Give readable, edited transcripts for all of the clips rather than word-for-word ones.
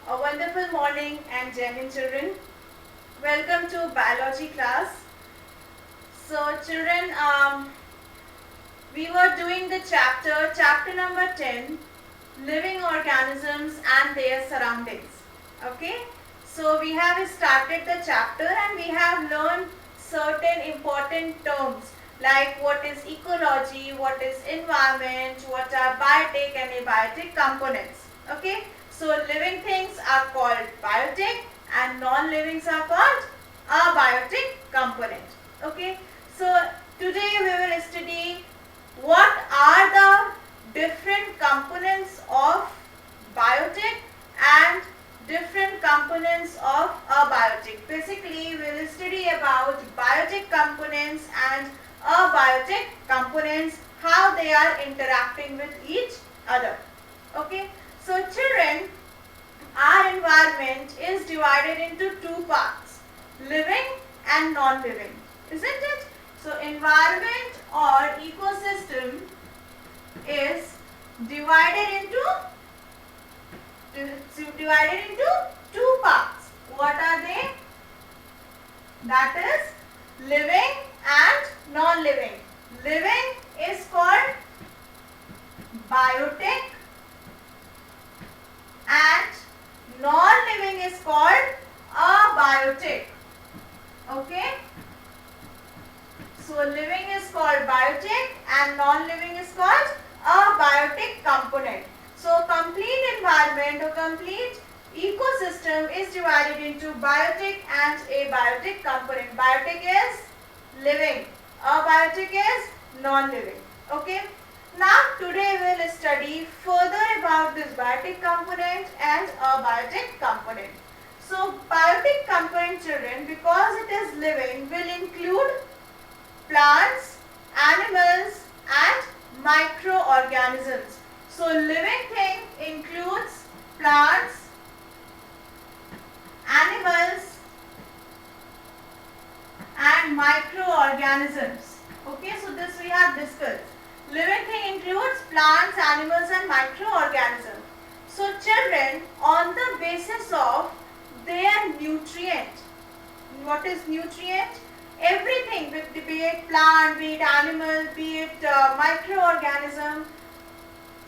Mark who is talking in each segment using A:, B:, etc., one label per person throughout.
A: A wonderful morning and Jai Hind children. Welcome to biology class. So children, we were doing the chapter number 10, living organisms and their surroundings. Okay, so we have started the chapter and we have learned certain important terms like what is ecology, what is environment, what are biotic and abiotic components. Okay, so living things are called biotic and non-livings are called abiotic component. Okay, so today we will study what are the different components of biotic and different components of abiotic. Basically, we will study about biotic components and abiotic components, how they are interacting with each other. Okay, so children, our environment is divided into two parts, living and non-living, isn't it? So environment or ecosystem is divided into two parts. What are they? That is living and non-living. Living is called biotic and non-living is called abiotic. Okay, so living is called biotic and non-living is called abiotic component. So complete environment or complete ecosystem is divided into biotic and abiotic component. Biotic is living, abiotic is non-living. Okay, now today we will study further about this biotic component and abiotic component. So biotic component, children, because it is living, will include plants, animals and microorganisms. So living thing includes plants, animals and microorganisms. Okay, so this we have discussed. Living thing includes plants, animals and microorganisms. So children, on the basis of their nutrient, what is nutrient? Everything, be it plant, be it animal, be it microorganism,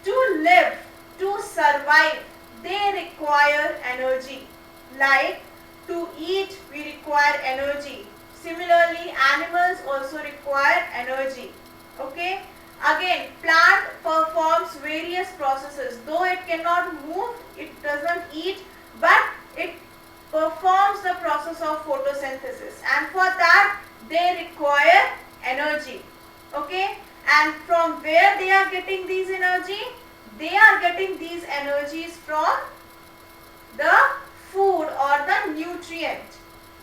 A: to live, to survive, they require energy. Like to eat, we require energy. Similarly, animals also require energy. Okay. Again, plant performs various processes. Though it cannot move, it doesn't eat, but it performs the process of photosynthesis, and for that they require energy. Okay, and from where they are getting these energy? They are getting these energies from the food or the nutrient.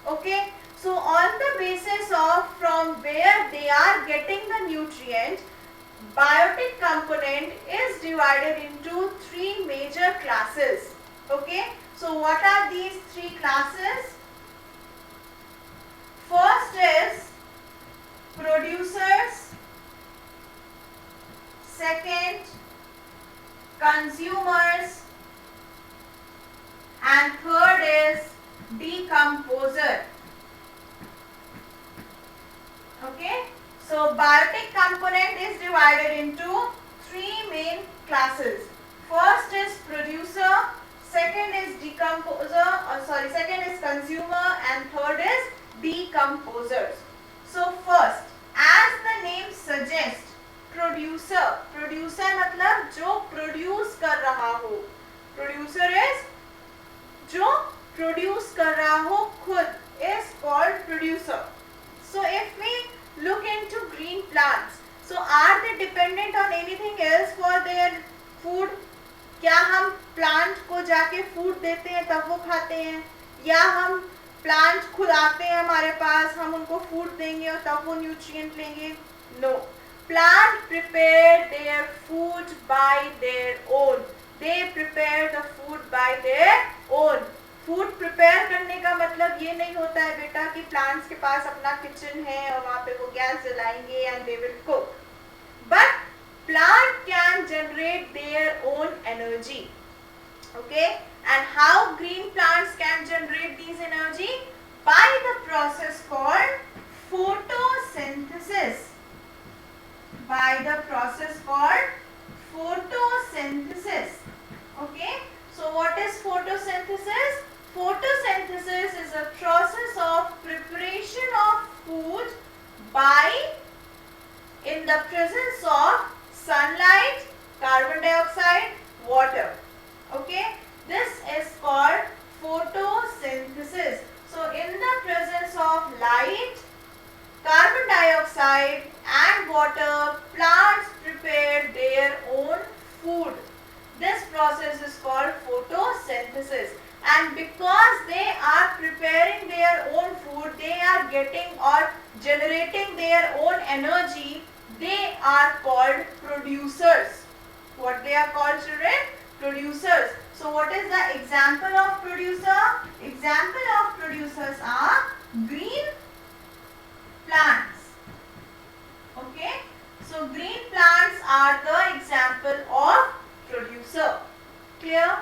A: Okay, so on the basis of from where they are getting the nutrient, biotic component is divided into three major classes. Okay, so what are these three classes? First is producers, second consumers, and third is decomposer. Okay, so biotic component is divided into three main classes. First is producer, second is second is consumer and third is decomposers. So first, as the name suggests, producer मतलब जो produce कर रहा हो, producer is जो produce कर रहा हो खुद, is called producer. So if we look into green plants, so are they dependent on anything else for their food? क्या हम प्लांट को जाके फूड देते हैं तब वो खाते हैं, या हम प्लांट खुद आते हैं हमारे पास, हम उनको फूड देंगे और तब वो न्यूट्रिएंट लेंगे? No, plant prepare their food by their own. They prepare the food by their own. Food prepare करने का मतलब ये नहीं होता है बेटा कि प्लांट्स के पास अपना किचन है और वहाँ पे वो गैस जलाएंगे and they will cook, but plant can generate their own energy. Okay, and how green plants can generate these energy? By the process called photosynthesis. By the process called photosynthesis. Okay, so what is photosynthesis? Photosynthesis is a process of preparation of food by in the presence of sunlight, carbon dioxide, water. Okay, this is called photosynthesis. So in the presence of light, carbon dioxide and water, plants prepare their own food. This process is called photosynthesis, and because they are preparing their own food, they are getting or generating their own energy, they are called producers. What they are called, children? Producers. So what is the example of producer? Example of producers are green plants. Okay, so green plants are the example of producer. Clear?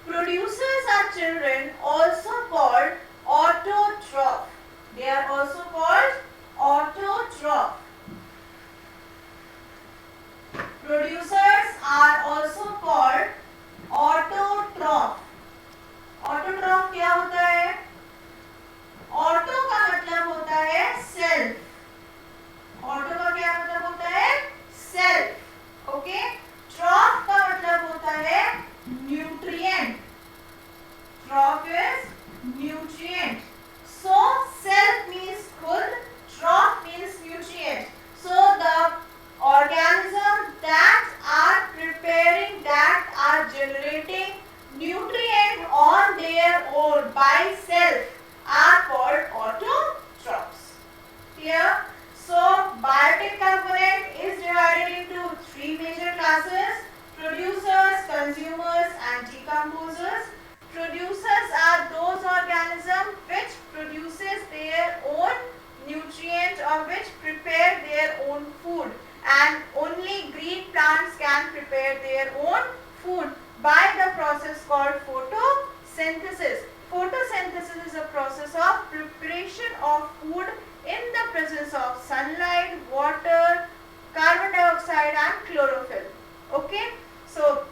A: Producers are, children, also called autotroph. They are also called autotroph. Producers are also called autotroph. autotroph क्या होता है? Auto का मतलब होता है self. Auto का क्या मतलब होता है? सेल्फ। ओके, ट्रॉफ का मतलब होता है nutrient. Troph is nutrient. So self means खुद, troph means nutrient. So the organism that are preparing, that are generating nutrient on their own by self are called autotrophs. Clear? So biotic component is divided into three major classes: producers, consumers and decomposers. Producers are those organisms which produces their own nutrient or which prepare their own food, and only green plants can prepare their own food by the process called photosynthesis. Photosynthesis is a process of preparation of food in the presence of sunlight, water, carbon dioxide and chlorophyll. Okay, so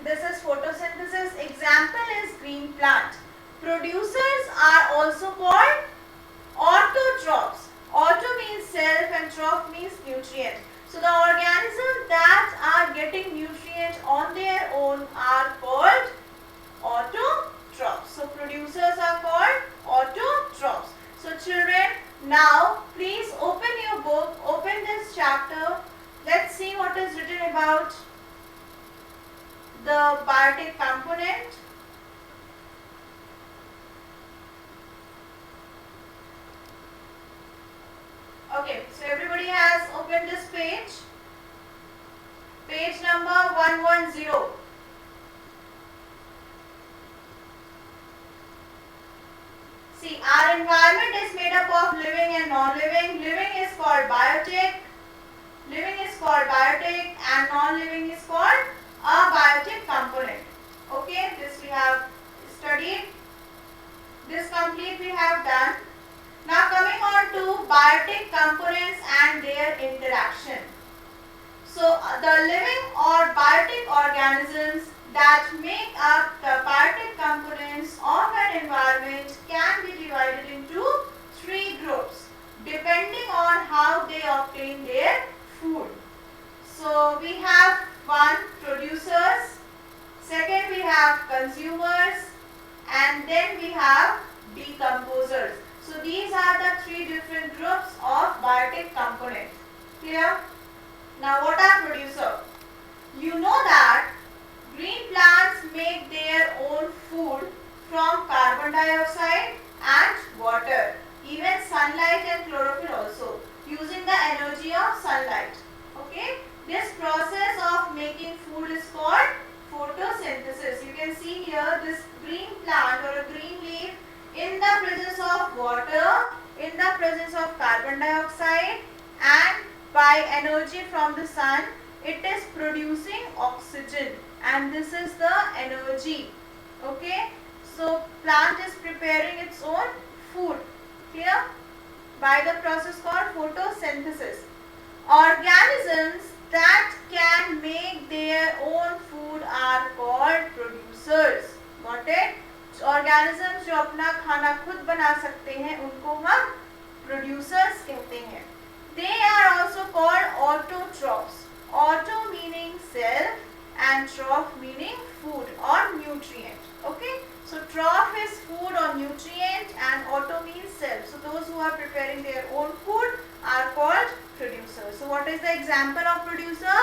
A: this is photosynthesis. Example is green plant. Producers are also called autotrophs. Auto means self and troph means nutrient. So the organisms that are getting nutrient on their own are called autotrophs. So producers are called autotrophs. So children, now please open your book, open this chapter. Let's see what is written about the biotic component. Okay, so everybody has opened this page. Page number 110. See, our environment is made up of living and non-living. Living is called biotic. Living is called biotic and non-living is called abiotic component. Okay, this we have studied. This complete we have done. Now coming on to biotic components and their interaction. So the living or biotic organisms that make up the biotic components of an environment can be divided into three groups depending on how they obtain their food. So we have one, producers, second we have consumers, and then we have decomposers. So these are the three different groups of biotic components. Clear? Now what are producers? You know that green plants make their own food from carbon dioxide and water, even sunlight and chlorophyll also, using the energy of sunlight. Okay? This process of making food is called photosynthesis. You can see here this green plant or a green leaf in the presence of water, in the presence of carbon dioxide, and by energy from the sun, it is producing oxygen, and this is the energy. Okay, so plant is preparing its own food. Clear? By the process called photosynthesis. Organisms that can make their own food are called producers. Got it? Organisms जो अपना खाना खुद बना सकते हैं उनको हम producers कहते हैं. They are also called autotrophs. Auto meaning self and troph meaning food or nutrient. Okay, so troph is food or nutrient and auto means self. So those who are preparing their own food are called producers. So what is the example of producer?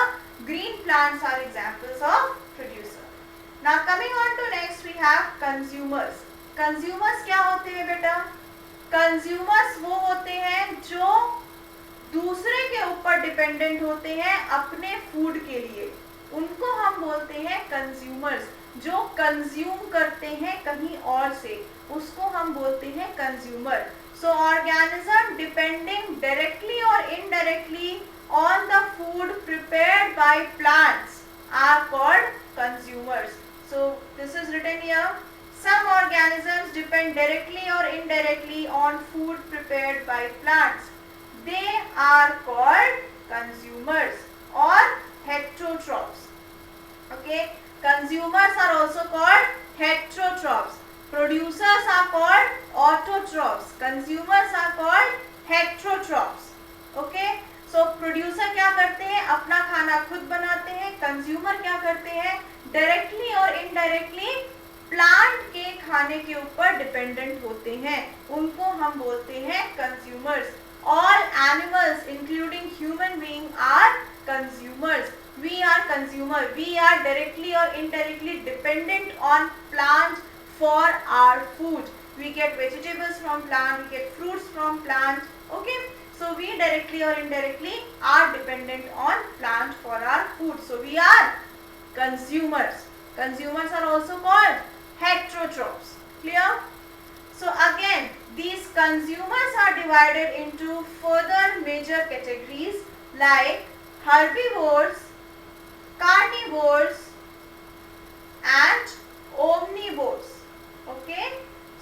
A: Green plants are examples of producer. Now coming on to next we have consumers. Consumers क्या होते हैं बेटा? Consumers वो होते हैं जो दूसरे के ऊपर डिपेंडेंट होते हैं अपने फूड के लिए. उनको हम बोलते हैं कंज्यूमर्स. जो कंज्यूम करते हैं कहीं और से उसको हम बोलते हैं consumer. So organism depending directly or indirectly on the food prepared by plants are called consumers. So this is written here. Some organisms depend directly or indirectly on food prepared by plants. They are called consumers or heterotrophs. Okay, consumers are also called heterotrophs. Producers are called autotrophs. Consumers are called heterotrophs. Okay, so producer क्या करते हैं? अपना खाना खुद बनाते हैं. Consumer क्या करते हैं? Directly और indirectly प्लांट के खाने के ऊपर डिपेंडेंट होते हैं. उनको हम बोलते हैं consumers. All animals including human being are consumers. We are consumer. We are directly or indirectly dependent on plant for our food. We get vegetables from plant, we get fruits from plant. Okay, so we directly or indirectly are dependent on plant for our food. So we are consumers. Consumers are also called heterotrophs. Clear? So again, these consumers are divided into further major categories like herbivores, carnivores and omnivores. Okay,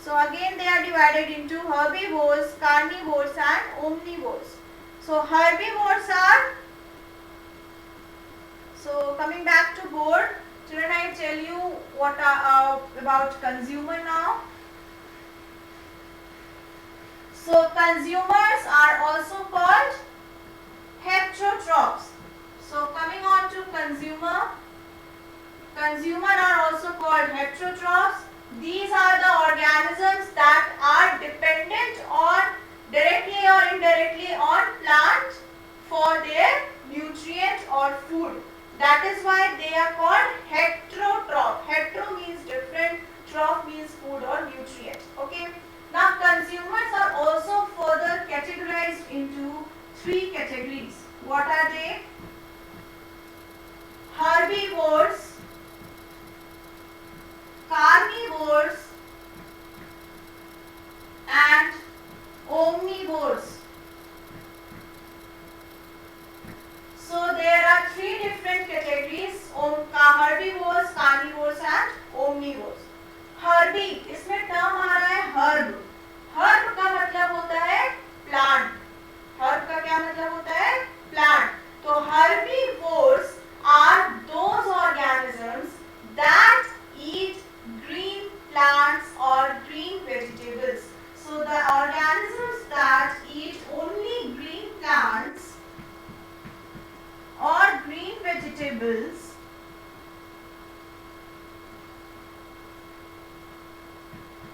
A: so again they are divided into herbivores, carnivores and omnivores. So herbivores are, so coming back to board, children, I tell you what are about consumer now. So consumers are also called heterotrophs. So coming on to consumer, consumer are also called heterotrophs. These are the organisms that are dependent on directly or indirectly on plants for their nutrient or food. That is why they are called heterotroph. Hetero means different, troph means food or nutrient. Okay. Now consumers are also further categorized into three categories. What are they? Herbivores, carnivores and omnivores. So there are three different categories: herbivores, carnivores and omnivores. Harbi, इसमें term आ रहा है herb. Herb का मतलब होता है plant. Herb का क्या मतलब होता है? प्लांट. तो herbivores are those organisms that eat green plants or green vegetables. So the organisms that eat only green plants or green vegetables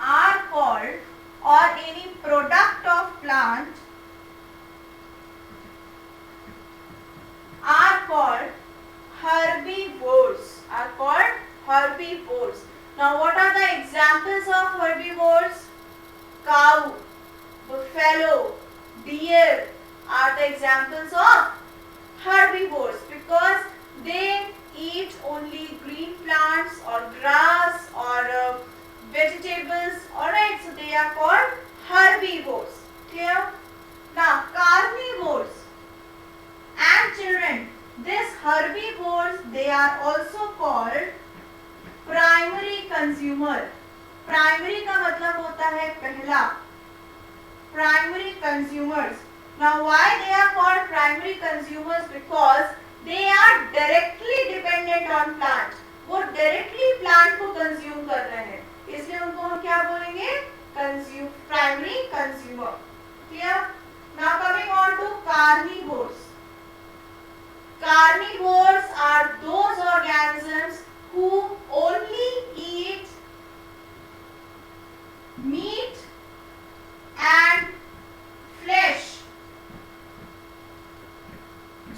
A: are called, or any product of plant are called herbivores. Are called herbivores. Now what are the examples of herbivores? Cow, buffalo, deer are the examples of herbivores because they eat only green plants or grass or vegetables. Alright, so they are called herbivores. Clear? Now carnivores and children, these herbivores, they are also called primary consumer, primary का मतलब होता है पहला, primary consumers. Now why they are called primary consumers? Because they are directly dependent on plant. वो directly plant को consume कर रहे हैं, इसलिए उनको हम क्या बोलेंगे? Primary consumer. Clear? Now coming on to carnivores. Carnivores are those organisms who only eat meat and flesh.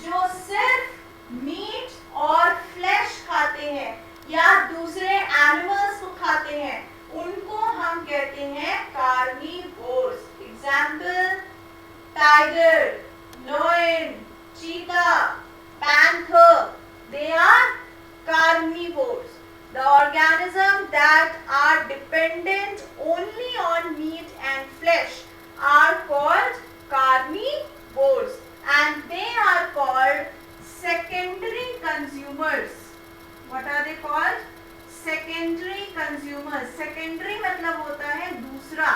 A: जो सिर्फ मीट और फ्लैश खाते हैं या दूसरे एनिमल्स को खाते हैं, उनको हम कहते हैं कार्निवोर्स. एग्जाम्पल, टाइगर, लायन, चीता, panther, they are carnivores. The organisms that are dependent only on meat and flesh are called carnivores. And they are called secondary consumers. What are they called? Secondary consumers. Secondary मतलब होता है दूसरा,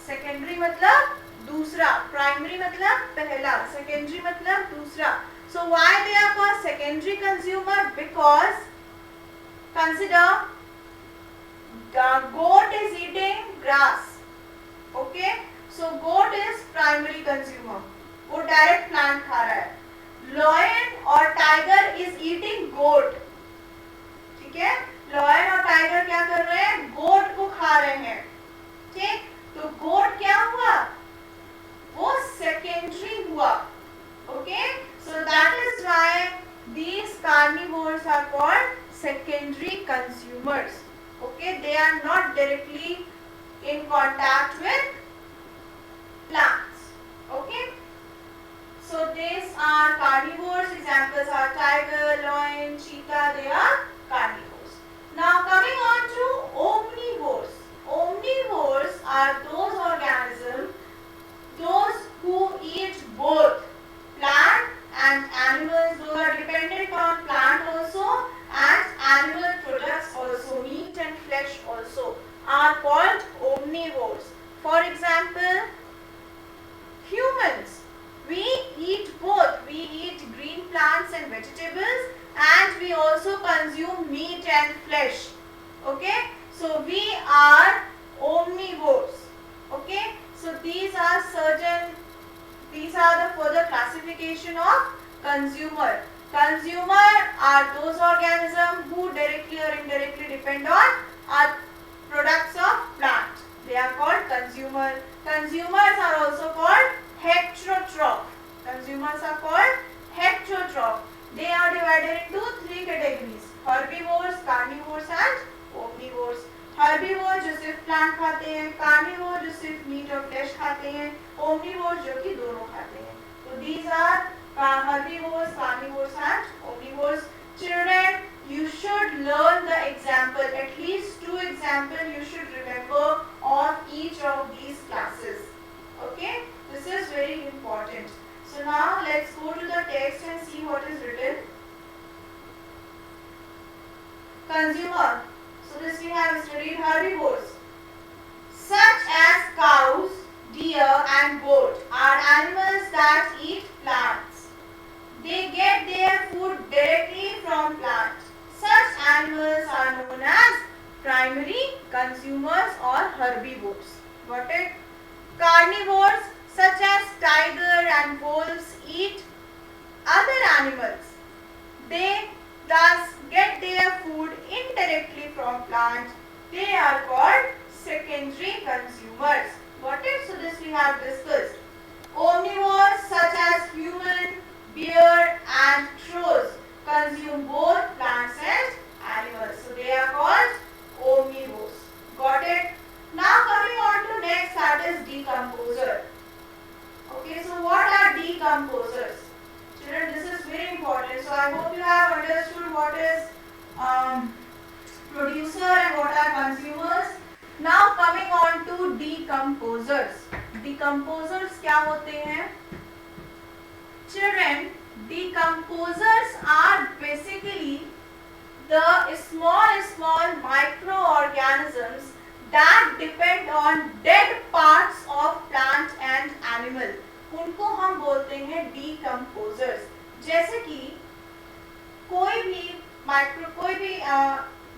A: secondary मतलब दूसरा, primary मतलब पहला, secondary मतलब दूसरा. So why they are called secondary consumer? Because consider the goat is eating grass. Okay, so goat is primary consumer, वो डायरेक्ट प्लांट खा रहा है. लॉयन और टाइगर इज ईटिंग गोट. ठीक है, लॉयन और टाइगर क्या कर रहे हैं? गोट को खा रहे हैं. ठीक, तो गोट क्या हुआ? वो सेकेंडरी हुआ. Okay, so that is why these carnivores are called secondary consumers. Okay, they are not directly in contact with plants. Okay, so these are carnivores. Examples are tiger, lion, cheetah. They are carnivores. Now coming on to omnivores. Omnivores are those organisms, those who eat both plant and animals. Those are dependent on plant also and animal products also, meat and flesh also, are called omnivores. For example, humans, we eat both. We eat green plants and vegetables, and we also consume meat and flesh. Okay, so we are omnivores. Okay, so these are the further classification of consumer. Consumer are those organisms who directly or indirectly depend on products of plant. They are called consumer. Consumers are also called heterotroph. Consumers are called heterotroph. They are divided into three categories: herbivores, carnivores and omnivores. Herbivore जो सिर्फ plant खाते हैं, carnivore जो सिर्फ meet और flash खाते हैं, omnivore जो कि दोनों खाते हैं. तो these are herbivores, carnivores and omnivores. Children, you should learn the example, at least 2 examples you should remember of each of these classes. Okay, this is very important. So now let's go to the text and see what is written. Consumer. So this we have studied herbivores, such as cows, deer and goat are animals that eat plants. They get their food directly from plants. Such animals are known as primary consumers or herbivores. Got it? Carnivores such as tiger and wolves eat other animals. They thus get their food indirectly from plants. They are called secondary consumers. Got it? So this we have discussed. Omnivores such as human, bear and crows consume both plants and animals. So they are called omnivores. Got it? Now coming on to next, that is decomposer. Okay, so what are decomposers? Children, this is very important. So I hope you have understood what is producer and what are consumers. Now coming on to decomposers. Decomposers क्या होते हैं? Children, decomposers are basically the small microorganisms that depend on dead parts of plant and animal, उनको हम बोलते हैं decomposers. जैसे कि कोई भी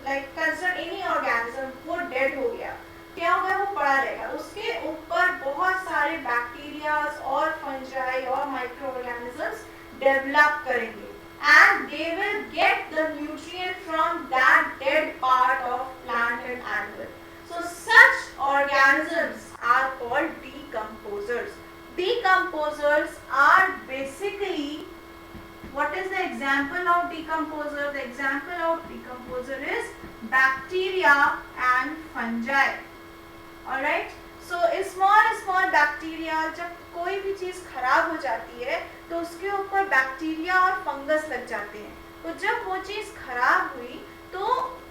A: लाइक कंसर्न एनी ऑर्गेनिज्म वो डेड हो गया, क्या होगा, वो पड़ा रहेगा, उसके ऊपर बहुत सारे बैक्टीरियाज और फंजाई और माइक्रो ऑर्गेनिजम्स डेवलप करेंगे and they will get the nutrient from that dead part of plant and animal. So such organisms are called decomposers. Decomposers are basically, what is the example of decomposer? The example of decomposer is bacteria and fungi. Alright, so small bacteria, जब कोई भी चीज खराब हो जाती है तो उसके ऊपर बैक्टीरिया और फंगस लग जाते हैं, तो जब वो चीज खराब हुई तो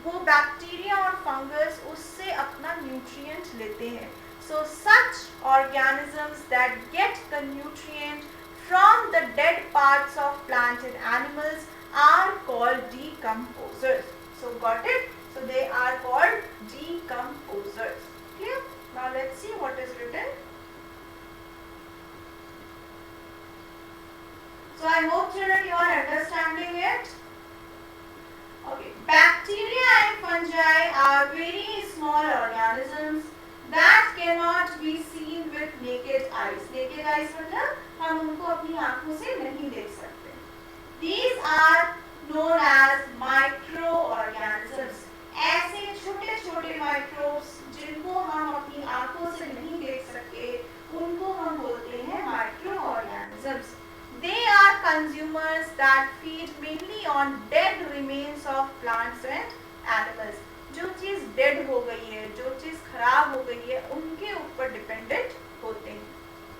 A: वो बैक्टीरिया और फंगस उससे अपना न्यूट्रिएंट लेते हैं. So such organisms that get the nutrient from the dead parts of plants and animals are called decomposers. So got it? So they are called decomposers. Clear? Now let's see what is written. So I hope children you are understanding it. Okay. Bacteria and fungi are very small organisms that cannot be seen with naked eyes. Naked eyes मतलब हम उनको अपनी आंखों से नहीं देख सकते. These are known as microorganisms. ऐसे छोटे छोटे microbes जिनको हम अपनी आंखों से नहीं देख सकते उनको हम बोलते हैं microorganisms. They are consumers that feed mainly on dead remains of plants and animals. जो चीज डेड हो गई है, जो चीज खराब हो गई है, उनके ऊपर डिपेंडेंट होते हैं.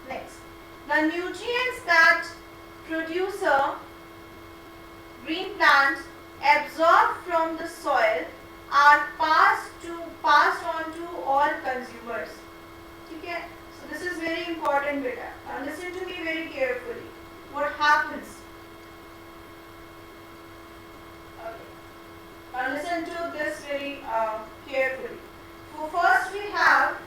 A: Next, the nutrients that producer green plants absorb from the soil are passed on to all consumers. ठीक है? So this is very important, beta. Now listen to me very carefully. What happens? Okay. Now listen to this very carefully. So first we have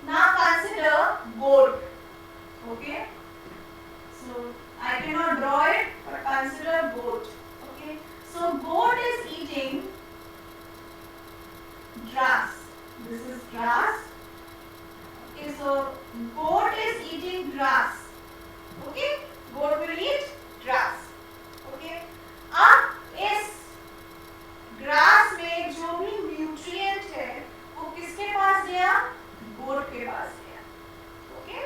A: now consider goat. Okay. So I cannot draw it, but consider goat. Okay. So goat is eating grass. This is grass. Okay. So goat is eating grass. Okay. Goat will eat grass. Okay. अब इस grass में जो भी nutrient है वो किसके पास गया? गोट के पास गया. Okay.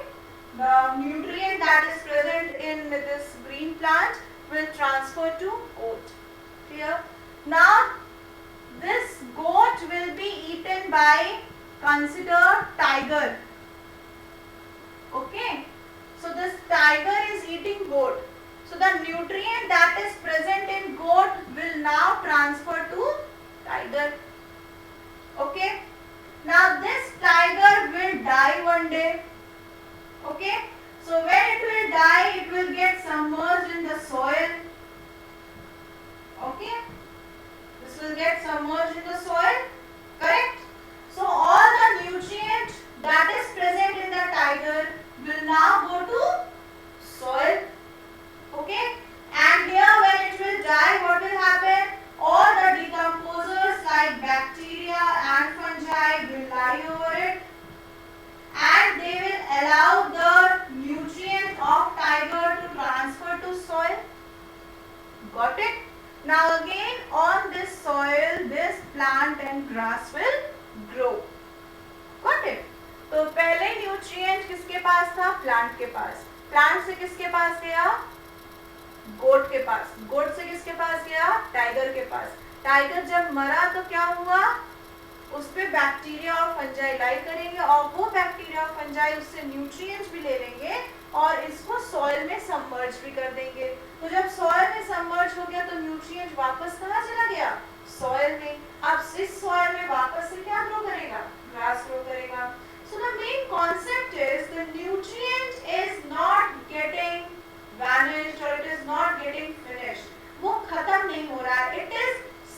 A: The nutrient that is present in this green plant will transfer to goat. Clear? Now this goat will be eaten by, consider, tiger. Okay. So this tiger is eating goat. So the nutrient that is present in goat will now transfer to tiger. Okay. Now this tiger will die one day. Okay. So when it will die, it will get submerged in the soil. Okay. This will get submerged in the soil. Correct. So all the nutrient that is present in the tiger will now go to soil. Okay. And here when it will die, what will happen? All the decomposers like bacteria and fungi will lie over it and they will allow the nutrient of tiger to transfer to soil. Got it? Now again on this soil, this plant and grass will grow. Got it? तो पहले nutrient किसके पास था? Plant के पास. Plant से किसके पास गया? गोट के पास. गोट से किसके पास गया? टाइगर के पास. टाइगर जब मरा तो क्या हुआ? उस पे बैक्टीरिया और फंजाई लाई करेंगे और वो बैक्टीरिया और फंजाई उससे न्यूट्रिएंट्स भी ले लेंगे और इसको सॉइल में सबमर्ज भी कर देंगे. तो जब सॉइल में सबमर्ज हो गया तो न्यूट्रिएंट वापस कहाँ चला गया? सॉइल में. अब इस सॉइल में वापस से क्या ग्रो करेगा? ग्रास ग्रो करेगा. So the main concept is the nutrient is not getting vanished or it is not getting finished. वो खत्म नहीं हो रहा है. It is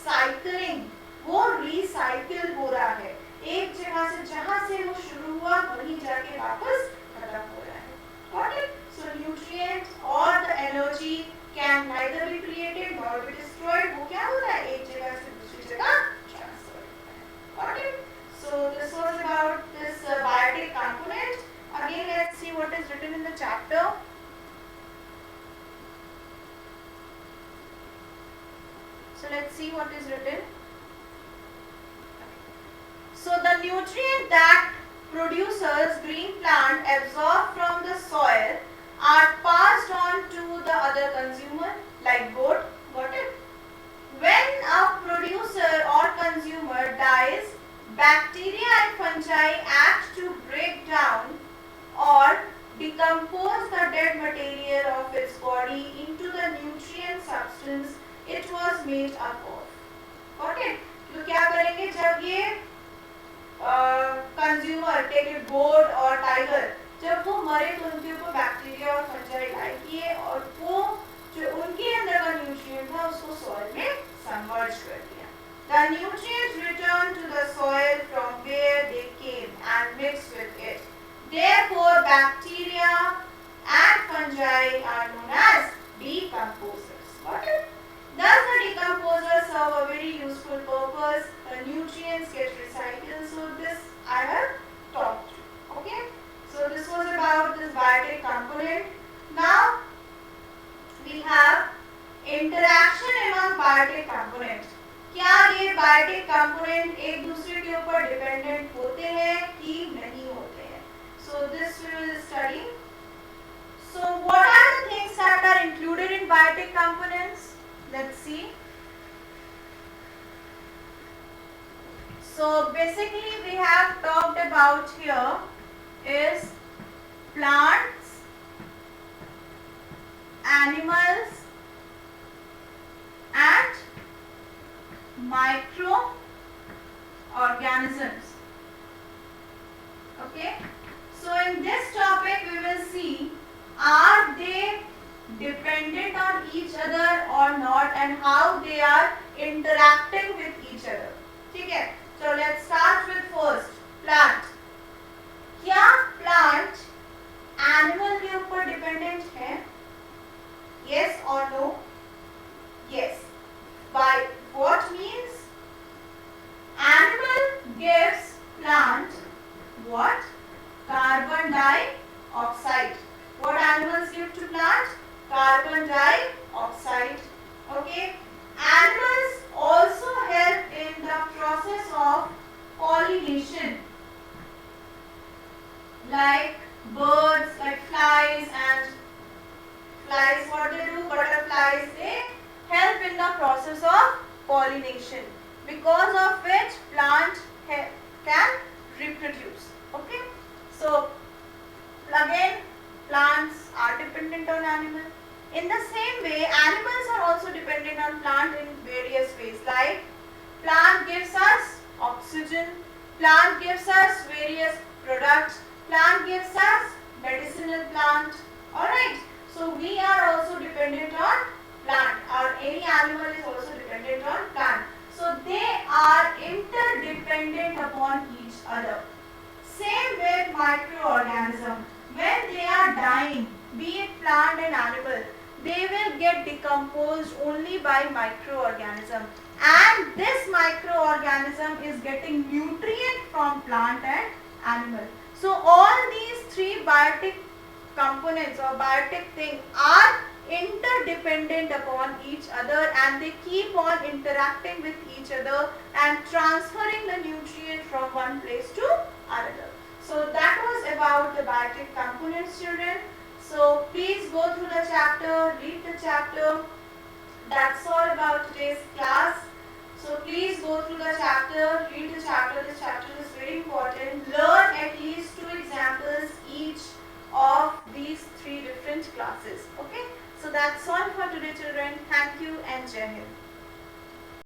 A: cycling. वो recycle हो रहा है. एक जगह से जहाँ से वो शुरू हुआ वहीं जाके वापस खत्म हो रहा है. Got it? So nutrients or the energy can neither be created nor be destroyed. वो क्या हो रहा है? एक जगह से दूसरी जगह transfer होता है. Got it? So this was about this biotic component. Again, let's see what is written in the chapter. So let's see what is written. So the nutrient that producers green plant absorb from the soil are passed on to the other consumer like goat. Got it? When a producer or consumer dies, bacteria and fungi act to break down or decompose the dead material of its body into the nutrient substance it was made up of. Got it? तो क्या करेंगे जब ये consumer take it गोट और tiger जब वो मरे तो उनके ऊपर बैक्टीरिया और फंजाई लाइक किए और वो जो उनके अंदर का न्यूट्रिएंट था उसको सॉइल में सबमर्ज कर दिया. The nutrients return to the soil from where they came and mix with it. Therefore, bacteria and fungi are known as decomposers. Got it? Thus, the decomposers serve a very useful purpose. The nutrients get recycled. So, this I have talked to. Okay? So, this was about this biotic component. Now, we have interaction among biotic components. क्या ये biotic component एक दूसरे के ऊपर dependent होते हैं कि नहीं होते हैं? So, this we will study. So, what are the things that are included in biotic components? Let's see. So basically we have talked about here is plants, animals and microorganisms. Okay. So in this topic we will see are they dependent on each other or not and how they are interacting with each other. ठीक है? So let's start with first plant. क्या plant animal के ऊपर dependent है? Yes or no? Yes. By what means? Animal gives plant what? Carbon dioxide. What animals give to plant? Carbon dioxide. Okay. Animals also help in the process of pollination, like birds, like flies and flies. What they do? Butterflies. They help in the process of pollination, because of which plant can reproduce. Okay. So again, plants are dependent on animals. In the same way, animals are also dependent on plant in various ways. Like plant gives us oxygen, plant gives us various products, plant gives us medicinal plant. Alright, so we are also dependent on plant, or any animal is also dependent on plant. So they are interdependent upon each other. Same with microorganism. When they are dying, be it plant and animal, they will get decomposed only by microorganism, and this microorganism is getting nutrient from plant and animal. So all these three biotic components or biotic things are interdependent upon each other, and they keep on interacting with each other and transferring the nutrient from one place to another. So that was about the biotic components, children. So please go through the chapter, read the chapter. That's all about today's class. So please go through the chapter, read the chapter.